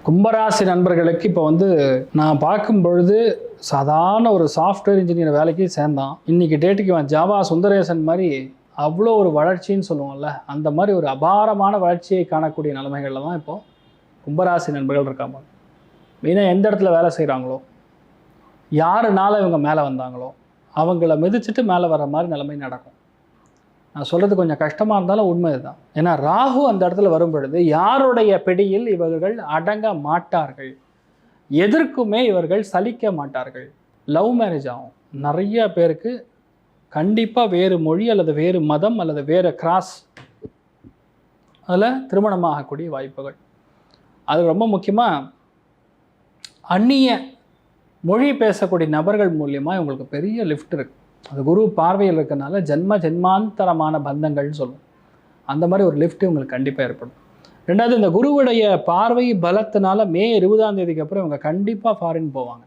கும்பராசி நண்பர்களுக்கு இப்போ நான் பார்க்கும் பொழுது சாதாரண ஒரு சாஃப்ட்வேர் இன்ஜினியர் வேலைக்கு சேர்ந்தான். இன்றைக்கி டேட்டுக்கு இவன் ஜாவா சுந்தரேசன் மாதிரி அவ்வளோ ஒரு வளர்ச்சின்னு சொல்லுவோம்ல, அந்த மாதிரி ஒரு அபாரமான வளர்ச்சியை காணக்கூடிய நிலைமைகளில் தான் இப்போது கும்பராசி நண்பர்கள் இருக்காங்க. மெயினாக எந்த இடத்துல வேலை செய்கிறாங்களோ, யாருனால இவங்க மேலே வந்தாங்களோ அவங்கள மிதிச்சுட்டு மேலே வர மாதிரி நிலைமை நடக்கும். நான் சொல்கிறது கொஞ்சம் கஷ்டமாக இருந்தாலும் உண்மை இதுதான். ஏன்னா ராகு அந்த இடத்துல வரும் பொழுது யாருடைய பிடியில் இவர்கள் அடங்க மாட்டார்கள், எதற்குமே இவர்கள் சலிக்க மாட்டார்கள். லவ் மேரேஜ் ஆகும். நிறைய பேருக்கு கண்டிப்பாக வேறு மொழி அல்லது வேறு மதம் அல்லது வேறு கிராஸ் அதில் திருமணமாகக்கூடிய வாய்ப்புகள். அது ரொம்ப முக்கியமாக அந்நிய மொழி பேசக்கூடிய நபர்கள் மூலியமாக இவங்களுக்கு பெரிய லிஃப்ட் இருக்குது. அது குரு பார்வையில் இருக்கிறனால ஜென்மாந்தரமான பந்தங்கள்னு சொல்லுவோம். அந்த மாதிரி ஒரு லிஃப்ட் இவங்களுக்கு கண்டிப்பாக ஏற்படும். ரெண்டாவது, இந்த குருவுடைய பார்வை பலத்தினால மே 20ஆம் தேதிக்கு அப்புறம் இவங்க கண்டிப்பாக ஃபாரின் போவாங்க.